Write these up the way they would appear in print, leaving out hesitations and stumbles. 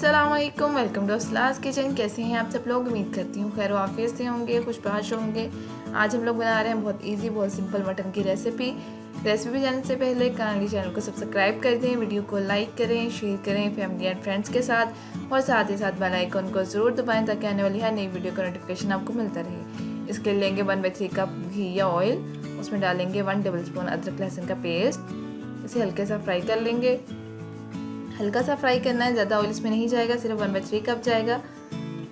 अस्सलाम वालेकुम, welcome to असलास kitchen. कैसे हैं आप सब लोग? उम्मीद करती हूँ खैर वाफियत से होंगे, खुशबाश होंगे। आज हम लोग बना रहे हैं बहुत इजी, बहुत सिंपल मटन की रेसिपी जाने से पहले काइंडली चैनल को सब्सक्राइब कर दें, वीडियो को लाइक करें, शेयर करें फैमिली एंड फ्रेंड्स के साथ, और साथ ही साथ बेल आइकन को ज़रूर दबाएं ताकि आने वाली हर नई वीडियो का नोटिफिकेशन आपको मिलता रहे। इसके लिए लेंगे 1/3 कप घी या ऑयल, उसमें डालेंगे 1 टेबल स्पून अदरक लहसुन का पेस्ट। इसे हल्के सा फ्राई कर लेंगे। हल्का सा फ्राई करना है, ज़्यादा ऑयल इसमें नहीं जाएगा, सिर्फ 1/3 कप जाएगा।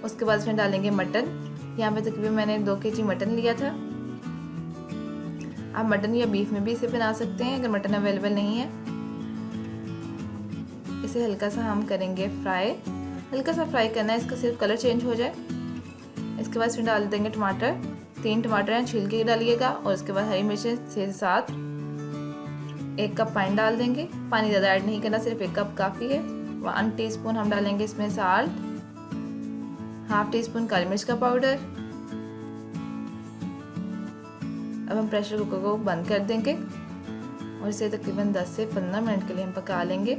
उसके बाद इसमें डालेंगे मटन। यहाँ पे तकरीबन मैंने 2 kg मटन लिया था। आप मटन या बीफ में भी इसे बना सकते हैं अगर मटन अवेलेबल नहीं है। इसे हल्का सा हम करेंगे फ्राई। हल्का सा फ्राई करना है, इसका सिर्फ कलर चेंज हो जाए। इसके बाद इसमें डाल देंगे टमाटर। 3 टमाटर हैं, छील के डालिएगा। और उसके बाद हरी मिर्चें 6 से 7। 1 कप पानी डाल देंगे। पानी ज़्यादा ऐड नहीं करना, सिर्फ 1 कप काफ़ी है। 1 टीस्पून हम डालेंगे इसमें साल्ट, 1/2 टीस्पून काली मिर्च का पाउडर। अब हम प्रेशर कुकर को बंद कर देंगे और इसे तकरीबन 10 से 15 मिनट के लिए हम पका लेंगे। ये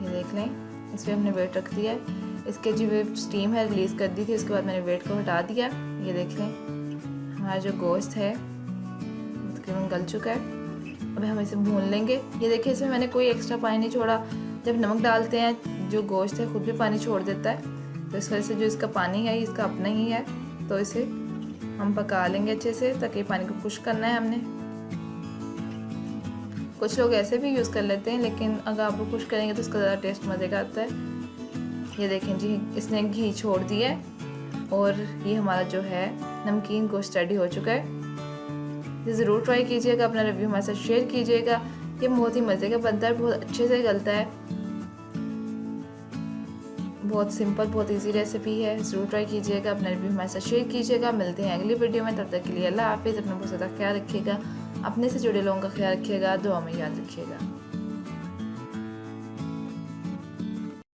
देख लें, इसमें हमने वेट रख दिया है। इसके जो स्टीम है रिलीज़ कर दी थी, उसके बाद मैंने वेट को हटा दिया। ये देख लें, हमारा जो गोश्त है तकरीबन गल चुका है। अब हम इसे भून लेंगे। ये देखिए, इसमें मैंने कोई एक्स्ट्रा पानी नहीं छोड़ा। जब नमक डालते हैं जो गोश्त है खुद भी पानी छोड़ देता है, तो इस वजह से जो इसका पानी है इसका अपना ही है। तो इसे हम पका लेंगे अच्छे से, ताकि पानी को खुश्क करना है हमने। कुछ लोग ऐसे भी यूज़ कर लेते हैं, लेकिन अगर आप वो खुश्क करेंगे तो इसका ज़्यादा टेस्ट मज़े का आता है। ये देखें जी, इसने घी छोड़ दिया है और ये हमारा जो है नमकीन गोश्त रेडी हो चुका है। ये ज़रूर ट्राई कीजिएगा, अपना रिव्यू हमारे साथ शेयर कीजिएगा। ये बहुत ही मज़े का बनता है, बहुत अच्छे से गलता है। बहुत सिंपल, बहुत इजी रेसिपी है, ज़रूर ट्राई कीजिएगा। अपना रिव्यू हमारे साथ शेयर कीजिएगा। मिलते हैं अगली वीडियो में, तब तक के लिए अल्लाह हाफिज़। अपना बहुत ज़्यादा ख्याल रखिएगा, अपने से जुड़े लोगों का ख्याल रखिएगा, दुआ में याद रखिएगा।